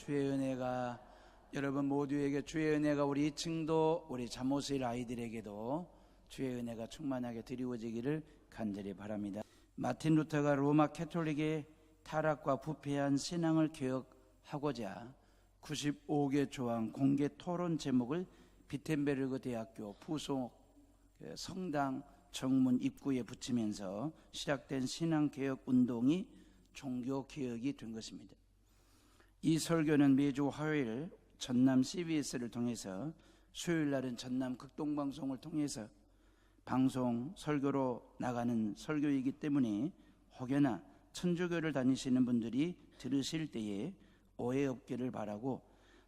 주의 은혜가 여러분 모두에게 주의 은혜가 우리 층도 우리 잠옷의 아이들에게도 주의 은혜가 충만하게 드리워지기를 간절히 바랍니다. 마틴 루터가 로마 캐톨릭의 타락과 부패한 신앙을 개혁하고자 95개 조항 공개 토론 제목을 비텐베르그 대학교 부속 성당 정문 입구에 붙이면서 시작된 신앙개혁 운동이 종교개혁이 된 것입니다. 이 설교는 매주 화요일 전남 CBS를 통해서 수요일 날은 전남 극동방송을 통해서 방송 설교로 나가는 설교이기 때문에 혹여나 천주교를 다니시는 분들이 들으실 때에 오해 없기를 바라고,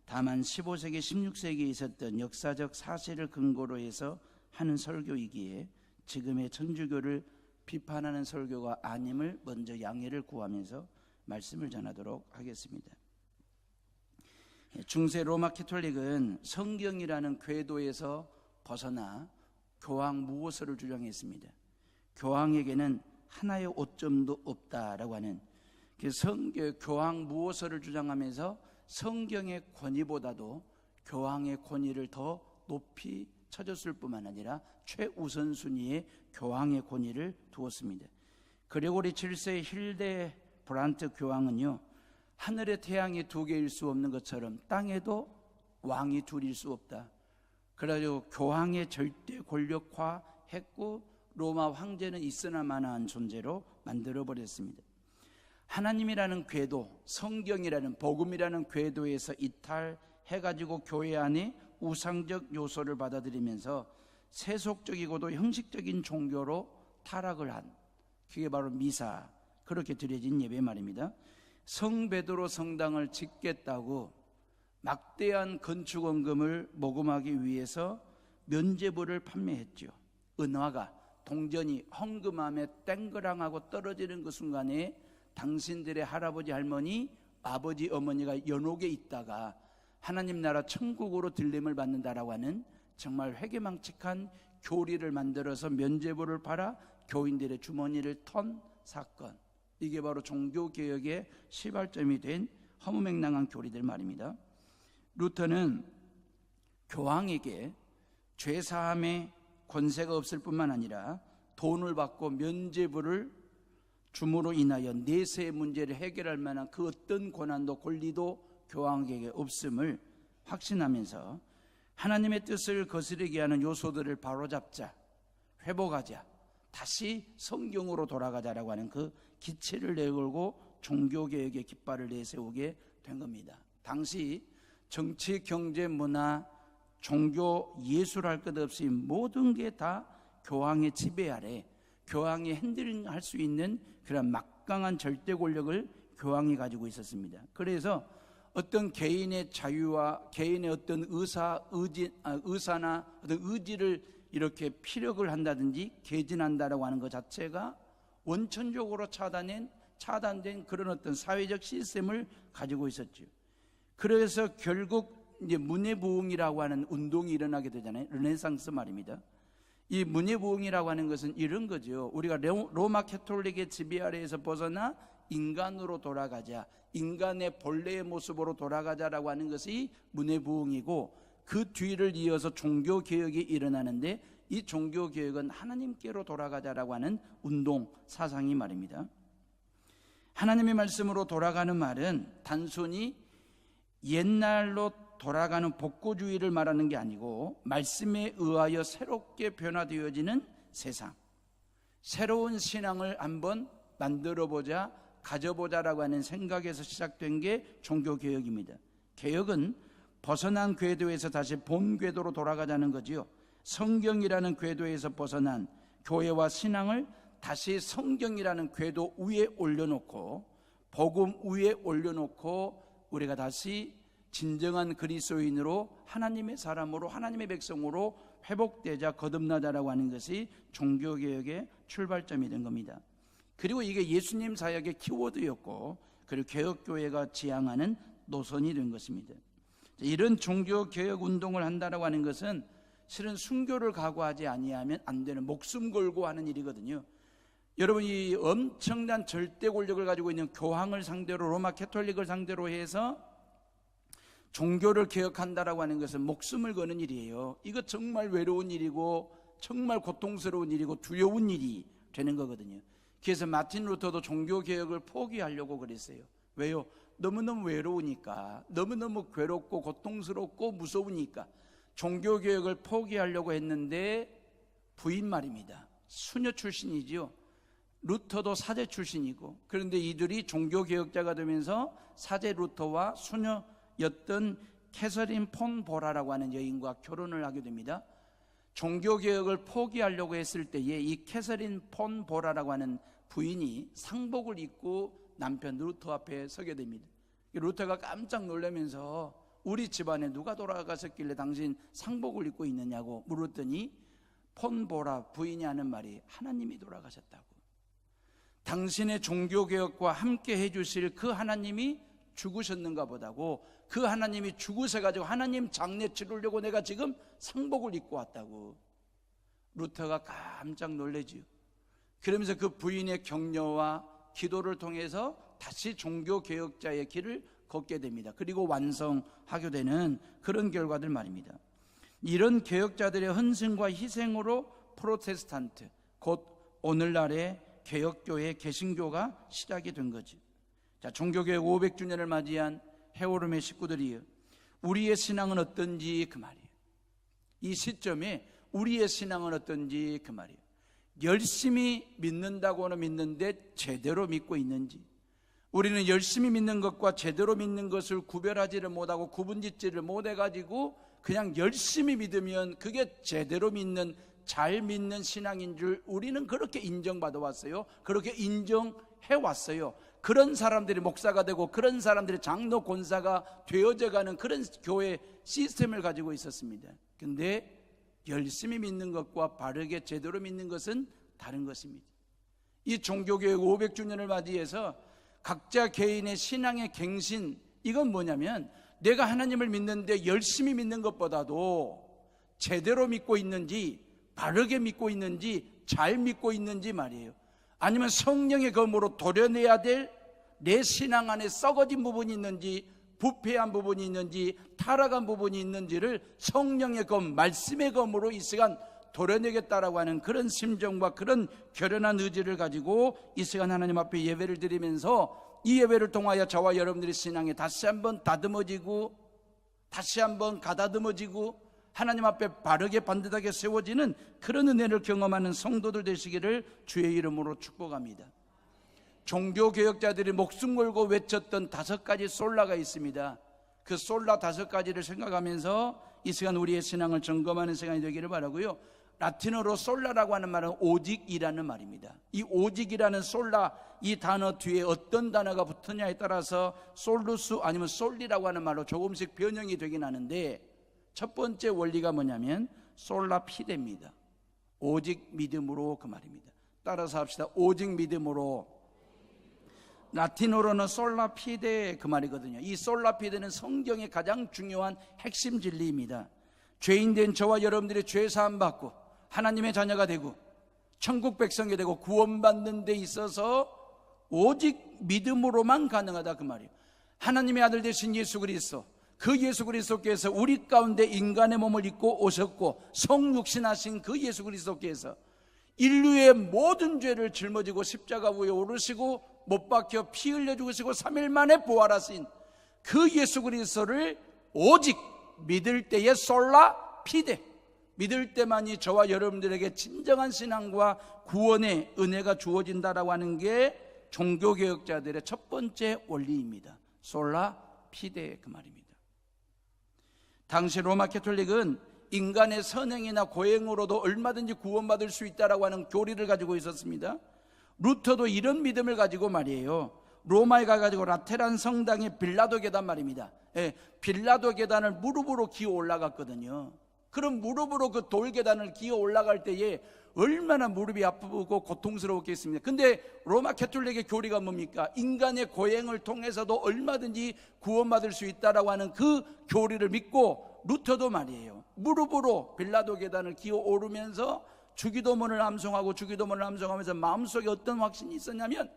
다만 15세기 16세기에 있었던 역사적 사실을 근거로 해서 하는 설교이기에 지금의 천주교를 비판하는 설교가 아님을 먼저 양해를 구하면서 말씀을 전하도록 하겠습니다. 중세 로마 캐톨릭은 성경이라는 궤도에서 벗어나 교황 무호서를 주장했습니다. 교황에게는 하나의 오점도 없다라고 하는 교황 무호서를 주장하면서 성경의 권위보다도 교황의 권위를 더 높이 쳐줬을 뿐만 아니라 최우선순위에 교황의 권위를 두었습니다. 그레고리 7세의 힐데 브란트 교황은요, 하늘의 태양이 두 개일 수 없는 것처럼 땅에도 왕이 둘일 수 없다. 그래가지고 교황의 절대 권력화했고 로마 황제는 있으나 마나한 존재로 만들어버렸습니다. 하나님이라는 궤도, 성경이라는 복음이라는 궤도에서 이탈해가지고 교회 안에 우상적 요소를 받아들이면서 세속적이고도 형식적인 종교로 타락을 한, 그게 바로 미사, 그렇게 드려진 예배 말입니다. 성베드로 성당을 짓겠다고 막대한 건축원금을 모금하기 위해서 면죄부를 판매했죠. 은화가 동전이 헌금함에 땡그랑하고 떨어지는 그 순간에 당신들의 할아버지 할머니 아버지 어머니가 연옥에 있다가 하나님 나라 천국으로 들림을 받는다라고 하는 정말 회개망측한 교리를 만들어서 면죄부를 팔아 교인들의 주머니를 턴 사건, 이게 바로 종교개혁의 시발점이 된 허무맹랑한 교리들 말입니다. 루터는 교황에게 죄사함의 권세가 없을 뿐만 아니라 돈을 받고 면죄부를 줌으로 인하여 내세의 문제를 해결할 만한 그 어떤 권한도 권리도 교황에게 없음을 확신하면서 하나님의 뜻을 거스르게 하는 요소들을 바로잡자, 회복하자, 다시 성경으로 돌아가자라고 하는 그 기치를 내걸고 종교개혁의 깃발을 내세우게 된 겁니다. 당시 정치, 경제, 문화, 종교, 예술할 것 없이 모든 게 다 교황의 지배 아래, 교황이 핸들링할 수 있는 그런 막강한 절대 권력을 교황이 가지고 있었습니다. 그래서 어떤 개인의 자유와 개인의 어떤 의사나 어떤 의지를 이렇게 피력을 한다든지 개진한다라고 하는 것 자체가 원천적으로 차단된 그런 어떤 사회적 시스템을 가지고 있었죠. 그래서 결국 이제 문예부흥이라고 하는 운동이 일어나게 되잖아요. 르네상스 말입니다. 이 문예부흥이라고 하는 것은 이런 거죠. 우리가 로마 캐톨릭의 지배 아래에서 벗어나 인간으로 돌아가자, 인간의 본래의 모습으로 돌아가자라고 하는 것이 문예부흥이고, 그 뒤를 이어서 종교개혁이 일어나는데 이 종교개혁은 하나님께로 돌아가자라고 하는 운동 사상이 말입니다. 하나님의 말씀으로 돌아가는 말은 단순히 옛날로 돌아가는 복고주의를 말하는 게 아니고 말씀에 의하여 새롭게 변화되어지는 세상, 새로운 신앙을 한번 만들어보자, 가져보자라고 하는 생각에서 시작된 게 종교개혁입니다. 개혁은 벗어난 궤도에서 다시 본 궤도로 돌아가자는 거지요. 성경이라는 궤도에서 벗어난 교회와 신앙을 다시 성경이라는 궤도 위에 올려놓고 복음 위에 올려놓고 우리가 다시 진정한 그리스도인으로 하나님의 사람으로 하나님의 백성으로 회복되자, 거듭나자라고 하는 것이 종교개혁의 출발점이 된 겁니다. 그리고 이게 예수님 사역의 키워드였고, 그리고 개혁교회가 지향하는 노선이 된 것입니다. 이런 종교개혁 운동을 한다라고 하는 것은 실은 순교를 각오하지 아니하면 안 되는, 목숨 걸고 하는 일이거든요. 여러분, 이 엄청난 절대 권력을 가지고 있는 교황을 상대로, 로마 캐톨릭을 상대로 해서 종교를 개혁한다라고 하는 것은 목숨을 거는 일이에요. 이거 정말 외로운 일이고 정말 고통스러운 일이고 두려운 일이 되는 거거든요. 그래서 마틴 루터도 종교 개혁을 포기하려고 그랬어요. 왜요? 너무너무 외로우니까, 너무너무 괴롭고 고통스럽고 무서우니까 종교 개혁을 포기하려고 했는데 부인 말입니다. 수녀 출신이지요. 루터도 사제 출신이고, 그런데 이들이 종교 개혁자가 되면서 사제 루터와 수녀였던 캐서린 폰 보라라고 하는 여인과 결혼을 하게 됩니다. 종교 개혁을 포기하려고 했을 때에 이 캐서린 폰 보라라고 하는 부인이 상복을 입고 남편 루터 앞에 서게 됩니다. 루터가 깜짝 놀라면서 우리 집안에 누가 돌아가셨길래 당신 상복을 입고 있느냐고 물었더니 폰 보라 부인이 하는 말이 하나님이 돌아가셨다고. 당신의 종교개혁과 함께 해주실 그 하나님이 죽으셨는가 보다고. 그 하나님이 죽으셔가지고 하나님 장례 치르려고 내가 지금 상복을 입고 왔다고. 루터가 깜짝 놀라지요. 그러면서 그 부인의 격려와 기도를 통해서 다시 종교개혁자의 길을 걷게 됩니다. 그리고 완성하게 되는 그런 결과들 말입니다. 이런 개혁자들의 헌신과 희생으로 프로테스탄트, 곧 오늘날의 개혁교회 개신교가 시작이 된 거죠. 자, 종교개혁 500주년을 맞이한 해오름의 식구들이요, 우리의 신앙은 어떤지 그 말이에요. 이 시점에 우리의 신앙은 어떤지 그 말이에요. 열심히 믿는다고는 믿는데 제대로 믿고 있는지, 우리는 열심히 믿는 것과 제대로 믿는 것을 구별하지를 못하고 구분짓지를 못해가지고 그냥 열심히 믿으면 그게 제대로 믿는, 잘 믿는 신앙인 줄 우리는 그렇게 인정받아 왔어요. 그렇게 인정해 왔어요. 그런 사람들이 목사가 되고 그런 사람들이 장로 권사가 되어져가는 그런 교회 시스템을 가지고 있었습니다. 근데 열심히 믿는 것과 바르게 제대로 믿는 것은 다른 것입니다. 이 종교개혁 500주년을 맞이해서 각자 개인의 신앙의 갱신, 이건 뭐냐면 내가 하나님을 믿는데 열심히 믿는 것보다도 제대로 믿고 있는지, 바르게 믿고 있는지, 잘 믿고 있는지 말이에요. 아니면 성령의 검으로 도려내야 될 내 신앙 안에 썩어진 부분이 있는지, 부패한 부분이 있는지, 타락한 부분이 있는지를 성령의 검, 말씀의 검으로 이 시간 도려내겠다라고 하는 그런 심정과 그런 결연한 의지를 가지고 이 시간 하나님 앞에 예배를 드리면서 이 예배를 통하여 저와 여러분들의 신앙에 다시 한번 다듬어지고 다시 한번 가다듬어지고 하나님 앞에 바르게 반듯하게 세워지는 그런 은혜를 경험하는 성도들 되시기를 주의 이름으로 축복합니다. 종교개혁자들이 목숨 걸고 외쳤던 5가지 솔라가 있습니다. 그 솔라 5가지를 생각하면서 이 시간 우리의 신앙을 점검하는 시간이 되기를 바라고요. 라틴어로 솔라라고 하는 말은 오직이라는 말입니다. 이 오직이라는 솔라, 이 단어 뒤에 어떤 단어가 붙느냐에 따라서 솔루스 아니면 솔리라고 하는 말로 조금씩 변형이 되긴 하는데, 첫 번째 원리가 뭐냐면 솔라 피데입니다. 오직 믿음으로, 그 말입니다. 따라서 합시다. 오직 믿음으로. 라틴어로는 솔라 피데, 그 말이거든요. 이 솔라 피데는 성경의 가장 중요한 핵심 진리입니다. 죄인된 저와 여러분들이 죄 사함 받고 하나님의 자녀가 되고 천국 백성이 되고 구원받는 데 있어서 오직 믿음으로만 가능하다, 그 말이에요. 하나님의 아들 되신 예수 그리스도, 그 예수 그리스도께서 우리 가운데 인간의 몸을 입고 오셨고 성육신하신 그 예수 그리스도께서 인류의 모든 죄를 짊어지고 십자가 위에 오르시고 못 박혀 피 흘려 죽으시고 3일 만에 부활하신 그 예수 그리스도를 오직 믿을 때에 솔라 피데, 믿을 때만이 저와 여러분들에게 진정한 신앙과 구원의 은혜가 주어진다라고 하는 게 종교개혁자들의 첫 번째 원리입니다. 솔라 피데, 그 말입니다. 당시 로마 캐톨릭은 인간의 선행이나 고행으로도 얼마든지 구원받을 수 있다라고 하는 교리를 가지고 있었습니다. 루터도 이런 믿음을 가지고 말이에요, 로마에 가가지고 라테란 성당의 빌라도 계단 말입니다. 빌라도 계단을 무릎으로 기어 올라갔거든요. 그럼 무릎으로 그 돌 계단을 기어 올라갈 때에 얼마나 무릎이 아프고 고통스러웠겠습니까? 근데 로마 캐톨릭의 교리가 뭡니까? 인간의 고행을 통해서도 얼마든지 구원받을 수 있다라고 하는 그 교리를 믿고 루터도 말이에요, 무릎으로 빌라도 계단을 기어 오르면서 주기도문을 암송하고 주기도문을 암송하면서 마음속에 어떤 확신이 있었냐면,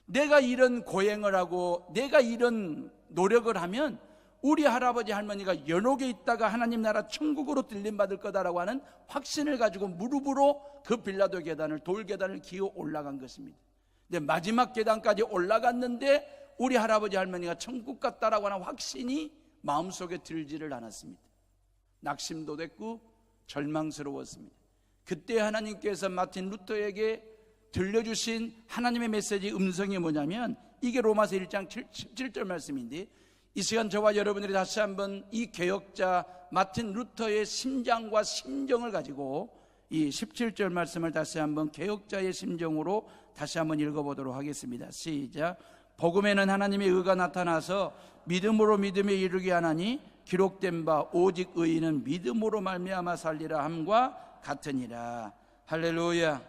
내가 이런 고행을 하고 내가 이런 노력을 하면 우리 할아버지 할머니가 연옥에 있다가 하나님 나라 천국으로 들림받을 거다라고 하는 확신을 가지고 무릎으로 그 빌라도 계단을, 돌 계단을 기어 올라간 것입니다. 근데 마지막 계단까지 올라갔는데 우리 할아버지 할머니가 천국 갔다라고 하는 확신이 마음속에 들지를 않았습니다. 낙심도 됐고 절망스러웠습니다. 그때 하나님께서 마틴 루터에게 들려주신 하나님의 메시지 음성이 뭐냐면, 이게 로마서 1장 17절 말씀인데, 이 시간 저와 여러분들이 다시 한번 이 개혁자 마틴 루터의 심장과 심정을 가지고 이 17절 말씀을 다시 한번 개혁자의 심정으로 다시 한번 읽어보도록 하겠습니다. 시작. 복음에는 하나님의 의가 나타나서 믿음으로 믿음에 이르게 하나니 기록된 바 오직 의인은 믿음으로 말미암아 살리라 함과 같으니라. 할렐루야.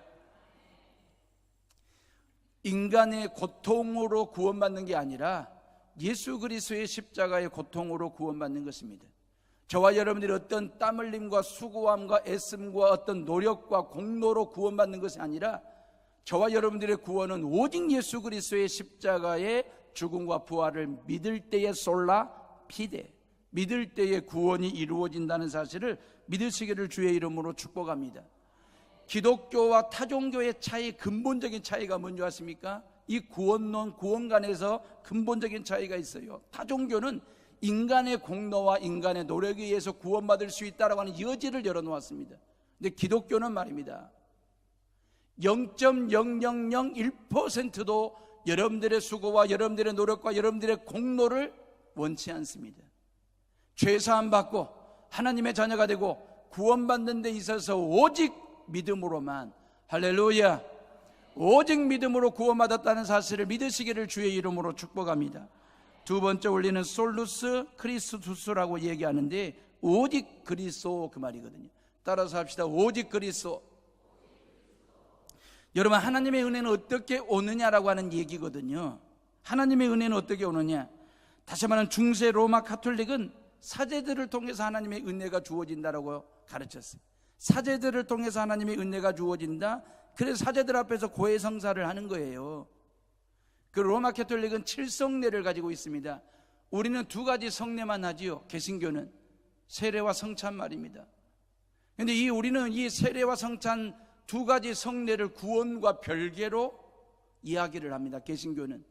인간의 고통으로 구원받는 게 아니라 예수 그리스도의 십자가의 고통으로 구원받는 것입니다. 저와 여러분들이 어떤 땀 흘림과 수고함과 애씀과 어떤 노력과 공로로 구원받는 것이 아니라 저와 여러분들의 구원은 오직 예수 그리스도의 십자가의 죽음과 부활을 믿을 때에 솔라 피데, 믿을 때에 구원이 이루어진다는 사실을 믿으시기를 주의 이름으로 축복합니다. 기독교와 타종교의 차이, 근본적인 차이가 뭔지 아십니까? 이 구원론, 구원관에서 근본적인 차이가 있어요. 타종교는 인간의 공로와 인간의 노력에 의해서 구원받을 수 있다고 하는 여지를 열어놓았습니다. 근데 기독교는 말입니다, 0.0001%도 여러분들의 수고와 여러분들의 노력과 여러분들의 공로를 원치 않습니다. 죄사함 받고 하나님의 자녀가 되고 구원받는 데 있어서 오직 믿음으로만, 할렐루야, 오직 믿음으로 구원받았다는 사실을 믿으시기를 주의 이름으로 축복합니다. 두 번째 원리는 솔루스 크리스투스라고 얘기하는데, 오직 그리스도, 그 말이거든요. 따라서 합시다. 오직 그리스도. 여러분, 하나님의 은혜는 어떻게 오느냐라고 하는 얘기거든요. 하나님의 은혜는 어떻게 오느냐? 다시 말하면 중세 로마 가톨릭은 사제들을 통해서 하나님의 은혜가 주어진다라고 가르쳤어요. 사제들을 통해서 하나님의 은혜가 주어진다. 그래서 사제들 앞에서 고해성사를 하는 거예요. 그 로마 가톨릭은 7성례를 가지고 있습니다. 우리는 2가지 성례만 하지요. 개신교는 세례와 성찬 말입니다. 그런데 우리는 이 세례와 성찬 2가지 성례를 구원과 별개로 이야기를 합니다. 개신교는.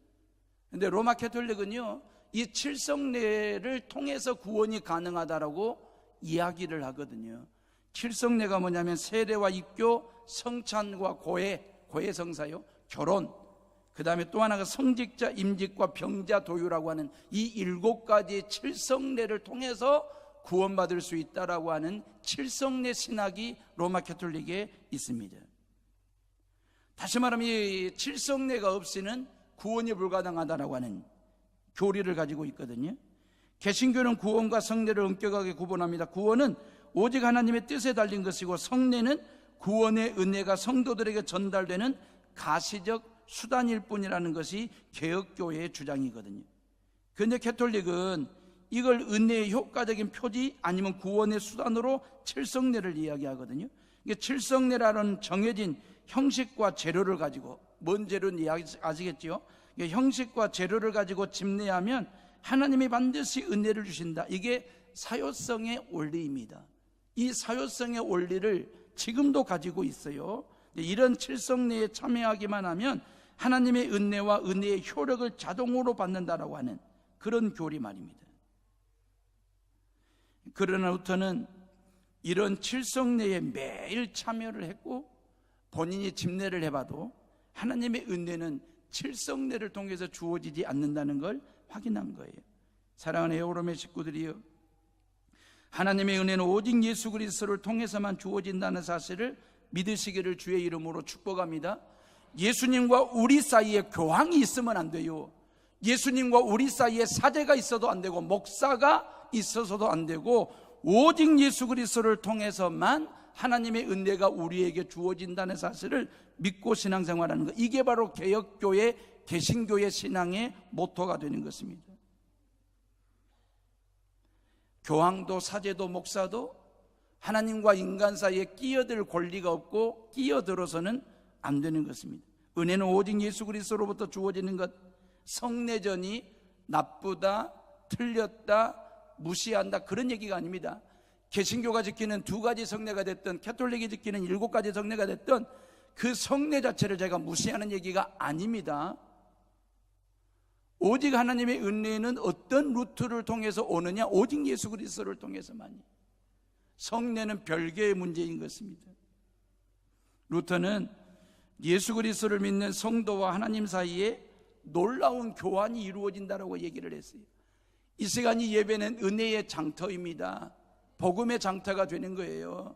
그런데 로마 가톨릭은요, 이 7성례를 통해서 구원이 가능하다라고 이야기를 하거든요. 7성례가 뭐냐면 세례와 입교, 성찬과 고해 성사요, 결혼, 그 다음에 또 하나가 성직자, 임직과 병자, 도유라고 하는 이 7가지 7성례를 통해서 구원받을 수 있다라고 하는 7성례 신학이 로마 가톨릭에 있습니다. 다시 말하면 이 7성례가 없이는 구원이 불가능하다라고 하는 교리를 가지고 있거든요. 개신교는 구원과 성례를 엄격하게 구분합니다. 구원은 오직 하나님의 뜻에 달린 것이고, 성례는 구원의 은혜가 성도들에게 전달되는 가시적 수단일 뿐이라는 것이 개혁교회의 주장이거든요. 그런데 가톨릭은 이걸 은혜의 효과적인 표지 아니면 구원의 수단으로 7성례를 이야기하거든요. 이게 7성례라는 정해진 형식과 재료를 가지고, 뭔 재료인지 아시겠죠? 형식과 재료를 가지고 집례하면 하나님이 반드시 은혜를 주신다. 이게 사효성의 원리입니다. 이 사효성의 원리를 지금도 가지고 있어요. 이런 7성례에 참여하기만 하면 하나님의 은혜와 은혜의 효력을 자동으로 받는다라고 하는 그런 교리 말입니다. 그러나 루터는 이런 7성례에 매일 참여를 했고 본인이 집례를 해봐도 하나님의 은혜는 7성례를 통해서 주어지지 않는다는 걸 확인한 거예요. 사랑하는 에오롬의 식구들이요, 하나님의 은혜는 오직 예수 그리스도를 통해서만 주어진다는 사실을 믿으시기를 주의 이름으로 축복합니다. 예수님과 우리 사이에 교황이 있으면 안 돼요. 예수님과 우리 사이에 사제가 있어도 안 되고 목사가 있어서도 안 되고, 오직 예수 그리스도를 통해서만 하나님의 은혜가 우리에게 주어진다는 사실을 믿고 신앙생활하는 것, 이게 바로 개혁교회, 개신교의 신앙의 모토가 되는 것입니다. 교황도 사제도 목사도 하나님과 인간 사이에 끼어들 권리가 없고 끼어들어서는 안 되는 것입니다. 은혜는 오직 예수 그리스도로부터 주어지는 것. 성례전이 나쁘다, 틀렸다, 무시한다, 그런 얘기가 아닙니다. 개신교가 지키는 2가지 성례가 됐든 캐톨릭이 지키는 7가지 성례가 됐든 그 성례 자체를 제가 무시하는 얘기가 아닙니다. 오직 하나님의 은혜는 어떤 루트를 통해서 오느냐? 오직 예수 그리스도를 통해서만이. 성례는 별개의 문제인 것입니다. 루터는 예수 그리스도를 믿는 성도와 하나님 사이에 놀라운 교환이 이루어진다고 얘기를 했어요. 이 시간 이 예배는 은혜의 장터입니다. 복음의 장터가 되는 거예요.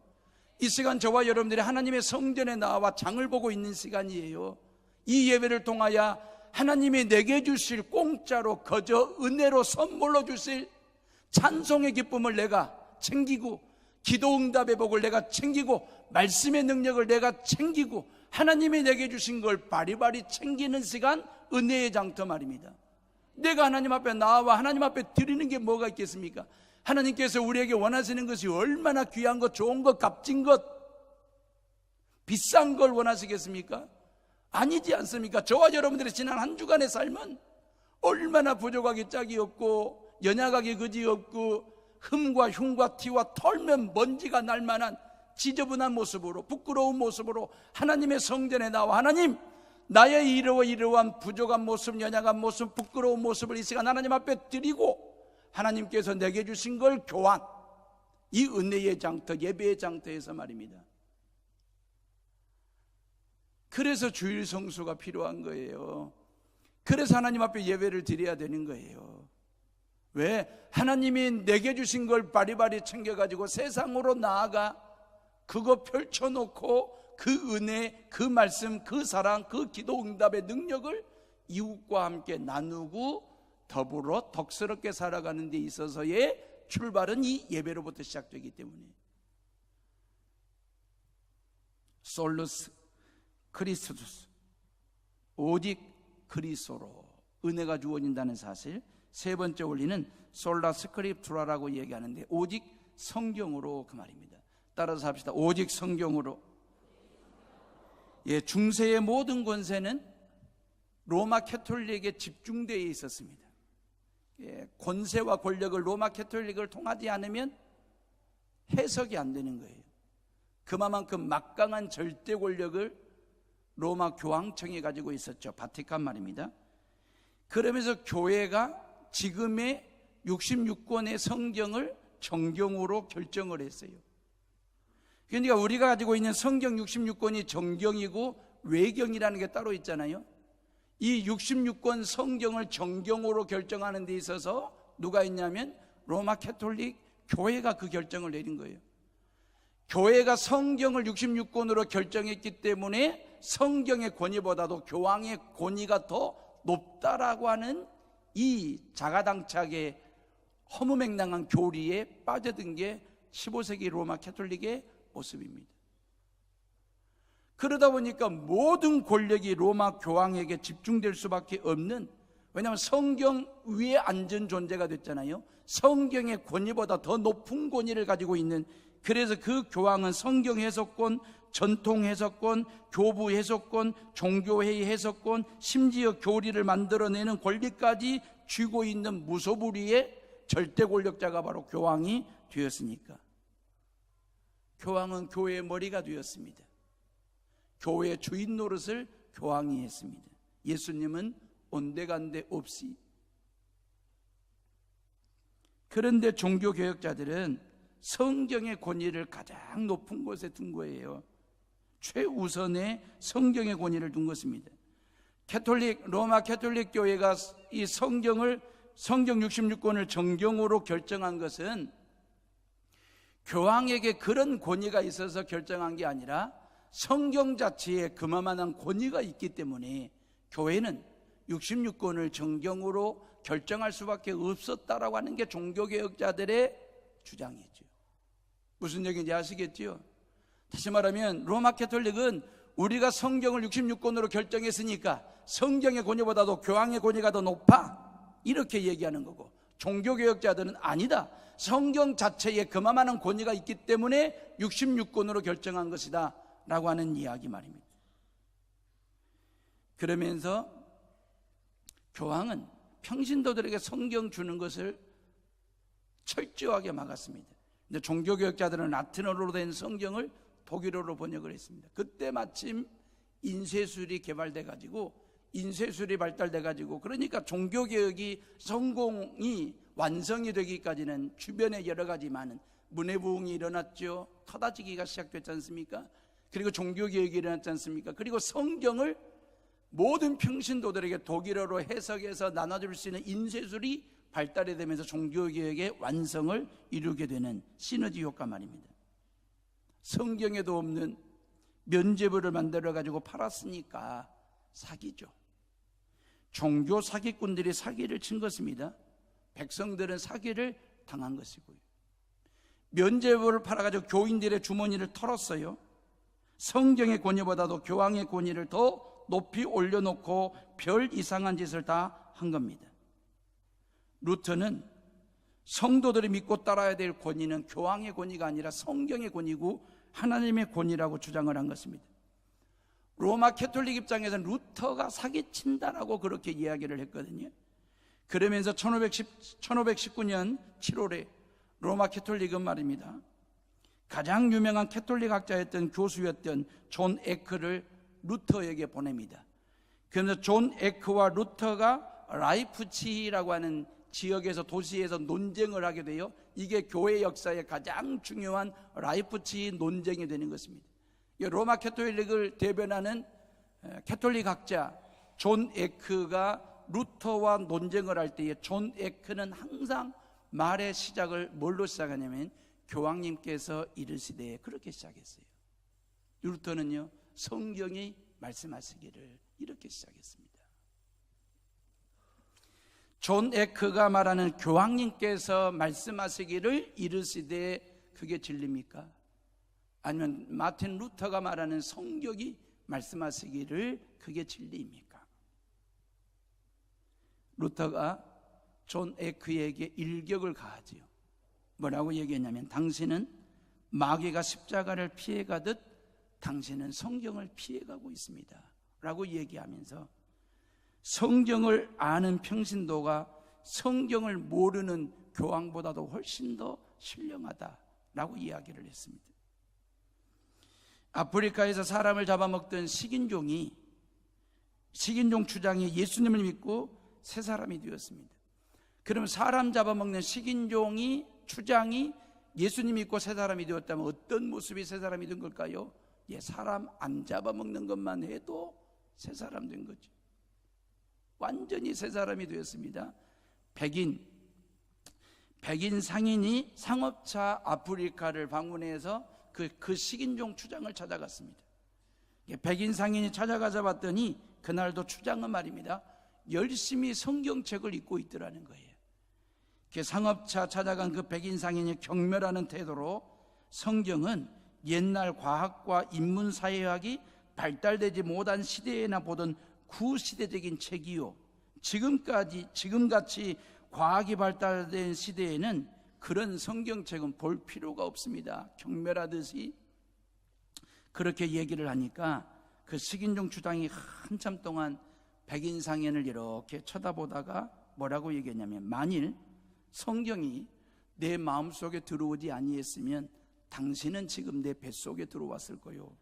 이 시간 저와 여러분들이 하나님의 성전에 나와 장을 보고 있는 시간이에요. 이 예배를 통하여 하나님이 내게 주실, 공짜로 거저 은혜로 선물로 주실 찬송의 기쁨을 내가 챙기고, 기도응답의 복을 내가 챙기고, 말씀의 능력을 내가 챙기고, 하나님이 내게 주신 걸 바리바리 챙기는 시간, 은혜의 장터 말입니다. 내가 하나님 앞에 나와 하나님 앞에 드리는 게 뭐가 있겠습니까? 하나님께서 우리에게 원하시는 것이 얼마나 귀한 것, 좋은 것, 값진 것, 비싼 걸 원하시겠습니까? 아니지 않습니까? 저와 여러분들의 지난 한 주간의 삶은 얼마나 부족하기 짝이 없고, 연약하기 그지 없고, 흠과 흉과 티와 털면 먼지가 날 만한 지저분한 모습으로, 부끄러운 모습으로 하나님의 성전에 나와, 하나님, 나의 이러한 부족한 모습, 연약한 모습, 부끄러운 모습을 이 시간 하나님 앞에 드리고, 하나님께서 내게 주신 걸 교환, 이 은혜의 장터, 예배의 장터에서 말입니다. 그래서 주일 성수가 필요한 거예요. 그래서 하나님 앞에 예배를 드려야 되는 거예요. 왜? 하나님이 내게 주신 걸 바리바리 챙겨가지고 세상으로 나아가 그거 펼쳐놓고 그 은혜, 그 말씀, 그 사랑, 그 기도 응답의 능력을 이웃과 함께 나누고 더불어 덕스럽게 살아가는 데 있어서의 출발은 이 예배로부터 시작되기 때문에, 솔루스 크리스투스, 오직 그리스도로 은혜가 주어진다는 사실. 세 번째 원리는 솔라 스크립투라라고 얘기하는데, 오직 성경으로, 그 말입니다. 따라서 합시다. 오직 성경으로. 예, 중세의 모든 권세는 로마 캐톨릭에 집중되어 있었습니다. 예, 권세와 권력을 로마 캐톨릭을 통하지 않으면 해석이 안 되는 거예요. 그만큼 막강한 절대 권력을 로마 교황청이 가지고 있었죠. 바티칸 말입니다. 그러면서 교회가 지금의 66권의 성경을 정경으로 결정을 했어요. 그러니까 우리가 가지고 있는 성경 66권이 정경이고 외경이라는 게 따로 있잖아요. 이 66권 성경을 정경으로 결정하는 데 있어서 누가 있냐면 로마 캐톨릭 교회가 그 결정을 내린 거예요. 교회가 성경을 66권으로 결정했기 때문에 성경의 권위보다도 교황의 권위가 더 높다라고 하는 이 자가당착의 허무맹랑한 교리에 빠져든 게 15세기 로마 캐톨릭의 모습입니다. 그러다 보니까 모든 권력이 로마 교황에게 집중될 수밖에 없는, 왜냐하면 성경 위에 앉은 존재가 됐잖아요. 성경의 권위보다 더 높은 권위를 가지고 있는, 그래서 그 교황은 성경 해석권, 전통 해석권, 교부 해석권, 종교회의 해석권, 심지어 교리를 만들어내는 권리까지 쥐고 있는 무소불위의 절대 권력자가 바로 교황이 되었으니까, 교황은 교회의 머리가 되었습니다. 교회의 주인 노릇을 교황이 했습니다. 예수님은 온데간데 없이. 그런데 종교개혁자들은 성경의 권위를 가장 높은 곳에 둔 거예요. 최우선의 성경의 권위를 둔 것입니다. 로마 캐톨릭 교회가 이 성경 66권을 정경으로 결정한 것은 교황에게 그런 권위가 있어서 결정한 게 아니라 성경 자체에 그만한 권위가 있기 때문에 교회는 66권을 정경으로 결정할 수밖에 없었다라고 하는 게 종교개혁자들의 주장이죠. 무슨 얘기인지 아시겠죠? 다시 말하면 로마 캐톨릭은 우리가 성경을 66권으로 결정했으니까 성경의 권위보다도 교황의 권위가 더 높아, 이렇게 얘기하는 거고, 종교개혁자들은 아니다, 성경 자체에 그만한 권위가 있기 때문에 66권으로 결정한 것이다 라고 하는 이야기 말입니다. 그러면서 교황은 평신도들에게 성경 주는 것을 철저하게 막았습니다. 근데 종교개혁자들은 라틴어로 된 성경을 독일어로 번역을 했습니다. 그때 마침 인쇄술이 개발돼 가지고 인쇄술이 발달돼 가지고 그러니까 종교개혁이 성공이 완성이 되기까지는 주변에 여러 가지 많은 문해부흥이 일어났죠. 터다지기가 시작됐지 않습니까? 그리고 종교개혁이 일어났지 않습니까? 그리고 성경을 모든 평신도들에게 독일어로 해석해서 나눠줄 수 있는 인쇄술이 발달이 되면서 종교개혁의 완성을 이루게 되는 시너지 효과 말입니다. 성경에도 없는 면죄부를 만들어 가지고 팔았으니까 사기죠. 종교 사기꾼들이 사기를 친 것입니다. 백성들은 사기를 당한 것이고요. 면죄부를 팔아가지고 교인들의 주머니를 털었어요. 성경의 권위보다도 교황의 권위를 더 높이 올려놓고 별 이상한 짓을 다 한 겁니다. 루터는 성도들이 믿고 따라야 될 권위는 교황의 권위가 아니라 성경의 권위고 하나님의 권위라고 주장을 한 것입니다. 로마 캐톨릭 입장에서는 루터가 사기친다라고 그렇게 이야기를 했거든요. 그러면서 1519년 7월에 로마 캐톨릭은 말입니다, 가장 유명한 캐톨릭 학자였던 교수였던 존 에크를 루터에게 보냅니다. 그러면서 존 에크와 루터가 라이프치히라고 하는 지역에서 도시에서 논쟁을 하게 돼요. 이게 교회 역사의 가장 중요한 라이프치히 논쟁이 되는 것입니다. 로마 캐톨릭을 대변하는 캐톨릭 학자 존 에크가 루터와 논쟁을 할 때에 존 에크는 항상 말의 시작을 뭘로 시작하냐면 교황님께서 이르시되 그렇게 시작했어요. 루터는요, 성경이 말씀하시기를 이렇게 시작했습니다. 존 에크가 말하는 교황님께서 말씀하시기를 이르시되 그게 진리입니까? 아니면 마틴 루터가 말하는 성경이 말씀하시기를 그게 진리입니까? 루터가 존 에크에게 일격을 가하지요. 뭐라고 얘기했냐면, 당신은 마귀가 십자가를 피해가듯 당신은 성경을 피해가고 있습니다 라고 얘기하면서 성경을 아는 평신도가 성경을 모르는 교황보다도 훨씬 더 신령하다라고 이야기를 했습니다. 아프리카에서 사람을 잡아먹던 식인종 추장이 예수님을 믿고 새 사람이 되었습니다. 그럼 사람 잡아먹는 식인종이 추장이 예수님 믿고 새 사람이 되었다면 어떤 모습이 새 사람이 된 걸까요? 사람 안 잡아먹는 것만 해도 새 사람 된 거죠. 완전히 새 사람이 되었습니다. 백인 상인이 상업차 아프리카를 방문해서 그 식인종 추장을 찾아갔습니다. 백인 상인이 찾아가서 봤더니 그날도 추장은 말입니다, 열심히 성경책을 읽고 있더라는 거예요. 상업차 찾아간 그 백인 상인이 경멸하는 태도로 성경은 옛날 과학과 인문사회학이 발달되지 못한 시대에나 보던 구시대적인 책이요, 지금같이 과학이 발달된 시대에는 그런 성경책은 볼 필요가 없습니다, 경멸하듯이. 그렇게 얘기를 하니까 그 식인종 추장이 한참 동안 백인 상인을 이렇게 쳐다보다가 뭐라고 얘기했냐면, 만일 성경이 내 마음속에 들어오지 아니했으면 당신은 지금 내 뱃속에 들어왔을 거요.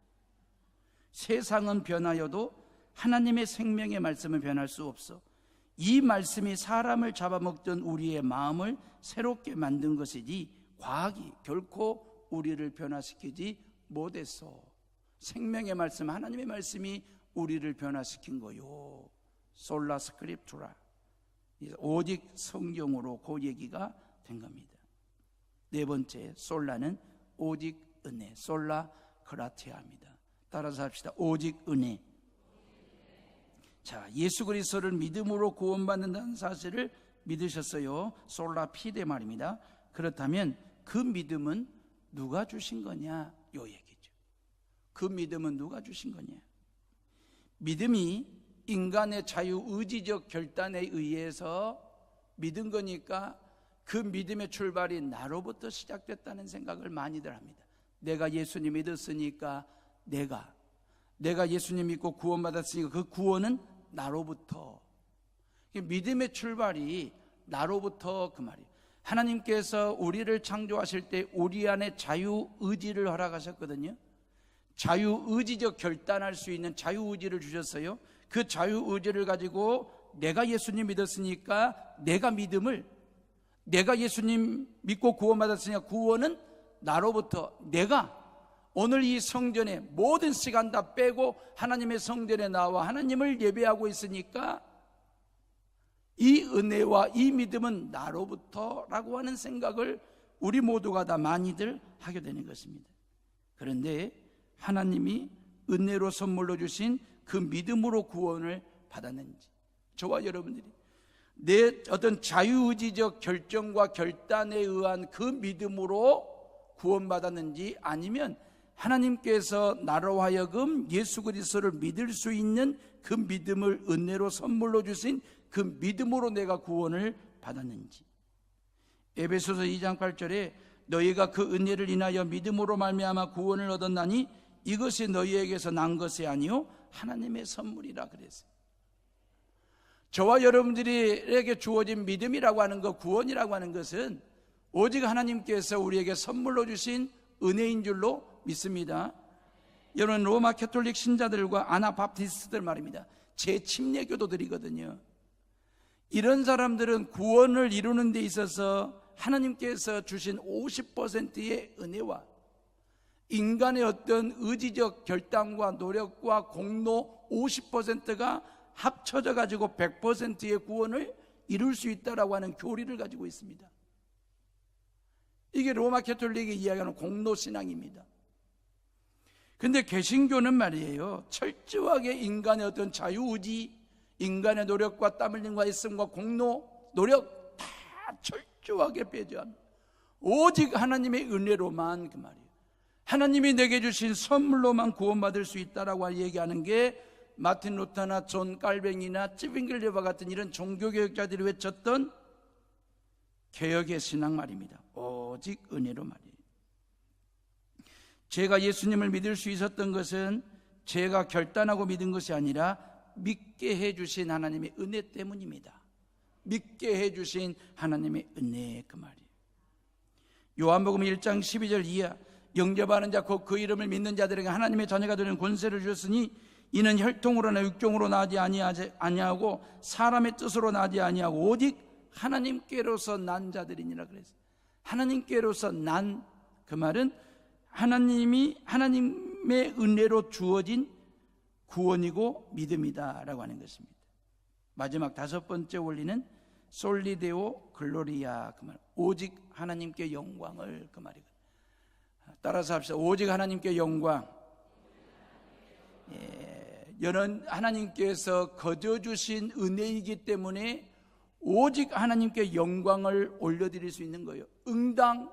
세상은 변하여도 하나님의 생명의 말씀은 변할 수 없어. 이 말씀이 사람을 잡아먹던 우리의 마음을 새롭게 만든 것이지 과학이 결코 우리를 변화시키지 못했어. 생명의 말씀, 하나님의 말씀이 우리를 변화시킨 거요. 솔라 스크립투라, 오직 성경으로 그 얘기가 된 겁니다. 네 번째, 솔라는 오직 은혜, 솔라 그라티아입니다. 따라서 합시다. 오직 은혜. 자, 예수 그리스도를 믿음으로 구원받는다는 사실을 믿으셨어요. 솔라 피데 말입니다. 그렇다면 그 믿음은 누가 주신 거냐, 요 얘기죠. 그 믿음은 누가 주신 거냐. 믿음이 인간의 자유의지적 결단에 의해서 믿은 거니까 그 믿음의 출발이 나로부터 시작됐다는 생각을 많이들 합니다. 내가 예수님 믿었으니까 내가 예수님 믿고 구원받았으니까 그 구원은 나로부터. 믿음의 출발이 나로부터 그 말이에요. 하나님께서 우리를 창조하실 때 우리 안에 자유의지를 허락하셨거든요. 자유의지적 결단할 수 있는 자유의지를 주셨어요. 그 자유의지를 가지고 내가 예수님 믿었으니까 내가 예수님 믿고 구원받았으니까 구원은 나로부터, 내가 오늘 이 성전에 모든 시간 다 빼고 하나님의 성전에 나와 하나님을 예배하고 있으니까 이 은혜와 이 믿음은 나로부터라고 하는 생각을 우리 모두가 다 많이들 하게 되는 것입니다. 그런데 하나님이 은혜로 선물로 주신 그 믿음으로 구원을 받았는지, 저와 여러분들이 내 어떤 자유의지적 결정과 결단에 의한 그 믿음으로 구원받았는지, 아니면 하나님께서 나로 하여금 예수 그리스도를 믿을 수 있는 그 믿음을 은혜로 선물로 주신 그 믿음으로 내가 구원을 받았는지. 에베소서 2장 8절에 너희가 그 은혜를 인하여 믿음으로 말미암아 구원을 얻었나니 이것이 너희에게서 난 것이 아니요 하나님의 선물이라 그랬어요. 저와 여러분들에게 주어진 믿음이라고 하는 것, 구원이라고 하는 것은 오직 하나님께서 우리에게 선물로 주신 은혜인 줄로 믿습니다. 여러분, 로마 캐톨릭 신자들과 아나바프티스트들 말입니다. 재침례 교도들이거든요. 이런 사람들은 구원을 이루는 데 있어서 하나님께서 주신 50%의 은혜와 인간의 어떤 의지적 결단과 노력과 공로 50%가 합쳐져 가지고 100%의 구원을 이룰 수 있다라고 하는 교리를 가지고 있습니다. 이게 로마 캐톨릭이 이야기하는 공로 신앙입니다. 근데 개신교는 말이에요, 철저하게 인간의 어떤 자유의지, 인간의 노력과 땀 흘림과 애씀과 공로, 노력 다 철저하게 배제합니다. 오직 하나님의 은혜로만, 그 말이에요, 하나님이 내게 주신 선물로만 구원받을 수 있다라고 얘기하는 게 마틴 루터나 존 깔뱅이나 찌빙글레바 같은 이런 종교개혁자들이 외쳤던 개혁의 신앙 말입니다. 오직 은혜로 말이에요. 제가 예수님을 믿을 수 있었던 것은 제가 결단하고 믿은 것이 아니라 믿게 해주신 하나님의 은혜 때문입니다. 믿게 해주신 하나님의 은혜, 그 말이에요. 요한복음 1장 12절 이하, 영접하는 자 곧 그 이름을 믿는 자들에게 하나님의 자녀가 되는 권세를 주셨으니 이는 혈통으로나 육종으로 나지 아니하고 사람의 뜻으로 나지 아니하고 오직 하나님께로서 난 자들이니라 그랬어요. 하나님께로서 난, 그 말은 하나님의 은혜로 주어진 구원이고 믿음이다라고 하는 것입니다. 마지막 5번째 원리는 솔리데오 글로리아, 그 말, 오직 하나님께 영광을, 그 말이거든요. 따라서 합시다. 오직 하나님께 영광. 이는 하나님께서 거저주신 은혜이기 때문에 오직 하나님께 영광을 올려드릴 수 있는 거예요. 응당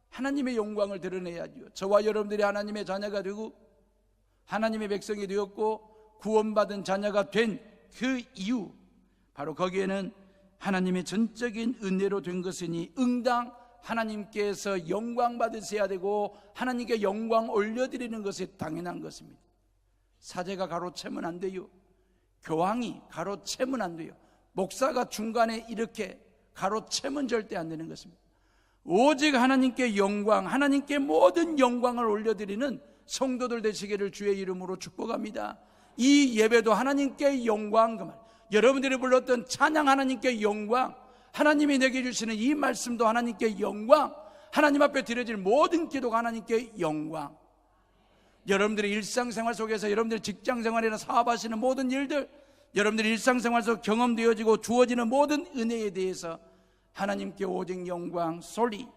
하나님의 영광을 드러내야죠. 저와 여러분들이 하나님의 자녀가 되고 하나님의 백성이 되었고 구원받은 자녀가 된 그 이유, 바로 거기에는 하나님의 전적인 은혜로 된 것이니 응당 하나님께서 영광 받으셔야 되고 하나님께 영광 올려드리는 것이 당연한 것입니다. 사제가 가로채면 안 돼요. 교황이 가로채면 안 돼요. 목사가 중간에 이렇게 가로채면 절대 안 되는 것입니다. 오직 하나님께 영광, 하나님께 모든 영광을 올려드리는 성도들 되시기를 주의 이름으로 축복합니다. 이 예배도 하나님께 영광, 그 말, 여러분들이 불렀던 찬양 하나님께 영광, 하나님이 내게 주시는 이 말씀도 하나님께 영광, 하나님 앞에 드려질 모든 기도가 하나님께 영광. 여러분들의 일상생활 속에서, 여러분들의 직장생활이나 사업하시는 모든 일들, 여러분들의 일상생활 속 경험되어지고 주어지는 모든 은혜에 대해서 하나님께 오직 영광, 솔리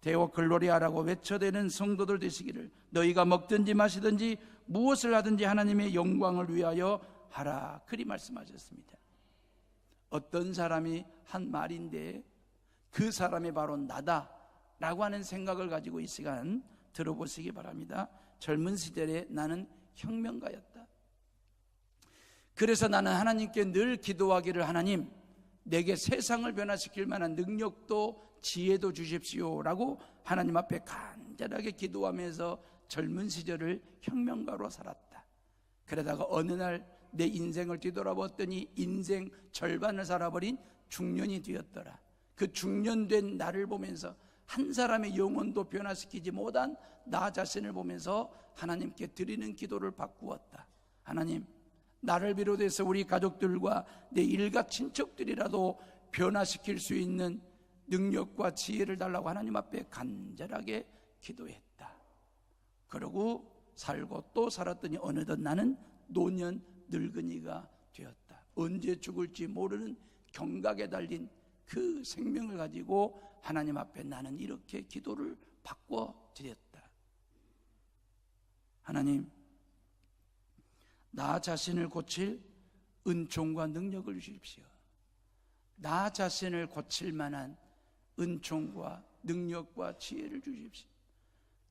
데오 글로리아라고 외쳐대는 성도들 되시기를, 너희가 먹든지 마시든지 무엇을 하든지 하나님의 영광을 위하여 하라, 그리 말씀하셨습니다. 어떤 사람이 한 말인데 그 사람이 바로 나다라고 하는 생각을 가지고 이 시간 들어보시기 바랍니다. 젊은 시절에 나는 혁명가였다. 그래서 나는 하나님께 늘 기도하기를, 하나님 내게 세상을 변화시킬 만한 능력도 지혜도 주십시오 라고 하나님 앞에 간절하게 기도하면서 젊은 시절을 혁명가로 살았다. 그러다가 어느 날 내 인생을 뒤돌아봤더니 인생 절반을 살아버린 중년이 되었더라. 그 중년된 나를 보면서 한 사람의 영혼도 변화시키지 못한 나 자신을 보면서 하나님께 드리는 기도를 바꾸었다. 하나님, 나를 비롯해서 우리 가족들과 내 일가 친척들이라도 변화시킬 수 있는 능력과 지혜를 달라고 하나님 앞에 간절하게 기도했다. 그러고 살고 또 살았더니 어느덧 나는 노년 늙은이가 되었다. 언제 죽을지 모르는 경각에 달린 그 생명을 가지고 하나님 앞에 나는 이렇게 기도를 바꿔 드렸다. 하나님, 나 자신을 고칠 은총과 능력을 주십시오. 나 자신을 고칠 만한 은총과 능력과 지혜를 주십시오.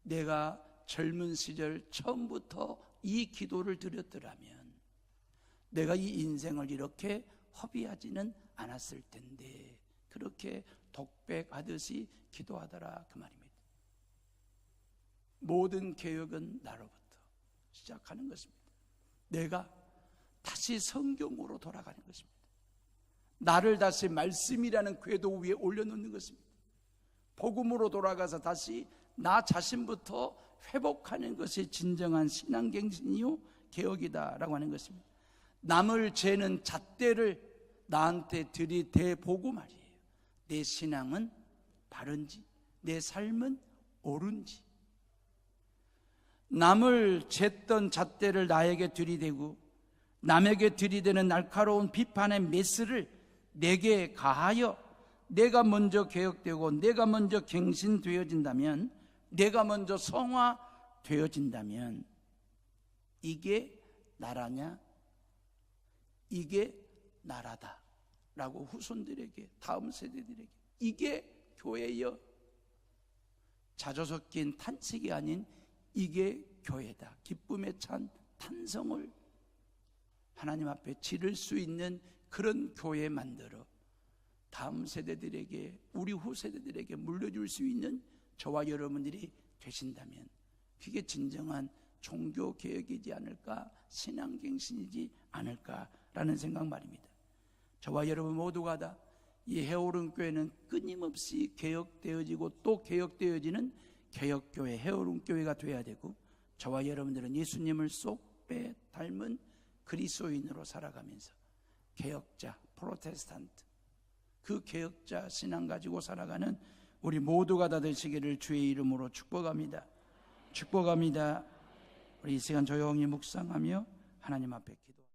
내가 젊은 시절 처음부터 이 기도를 드렸더라면 내가 이 인생을 이렇게 허비하지는 않았을 텐데, 그렇게 독백하듯이 기도하더라, 그 말입니다. 모든 개혁은 나로부터 시작하는 것입니다. 내가 다시 성경으로 돌아가는 것입니다. 나를 다시 말씀이라는 궤도 위에 올려놓는 것입니다. 복음으로 돌아가서 다시 나 자신부터 회복하는 것이 진정한 신앙갱신이요 개혁이다라고 하는 것입니다. 남을 재는 잣대를 나한테 들이대보고 말이에요. 내 신앙은 바른지, 내 삶은 옳은지. 남을 쟀던 잣대를 나에게 들이대고 남에게 들이대는 날카로운 비판의 메스를 내게 가하여 내가 먼저 개혁되고 내가 먼저 갱신되어진다면, 내가 먼저 성화되어진다면 이게 나라냐? 이게 나라다 라고 후손들에게, 다음 세대들에게, 이게 교회여, 자조 섞인 탄식이 아닌 이게 교회다, 기쁨에 찬 탄성을 하나님 앞에 지를 수 있는 그런 교회 만들어 다음 세대들에게, 우리 후세대들에게 물려줄 수 있는 저와 여러분들이 되신다면 그게 진정한 종교개혁이지 않을까, 신앙갱신이지 않을까라는 생각 말입니다. 저와 여러분 모두가 다 이 해오른교회는 끊임없이 개혁되어지고 또 개혁되어지는 개혁교회, 해오른교회가 되어야 되고, 저와 여러분들은 예수님을 쏙 빼 닮은 그리스도인으로 살아가면서 개혁자, 프로테스탄트, 그 개혁자 신앙 가지고 살아가는 우리 모두가 다 되시기를 주의 이름으로 축복합니다. 축복합니다. 우리 이 시간 조용히 묵상하며 하나님 앞에 기도.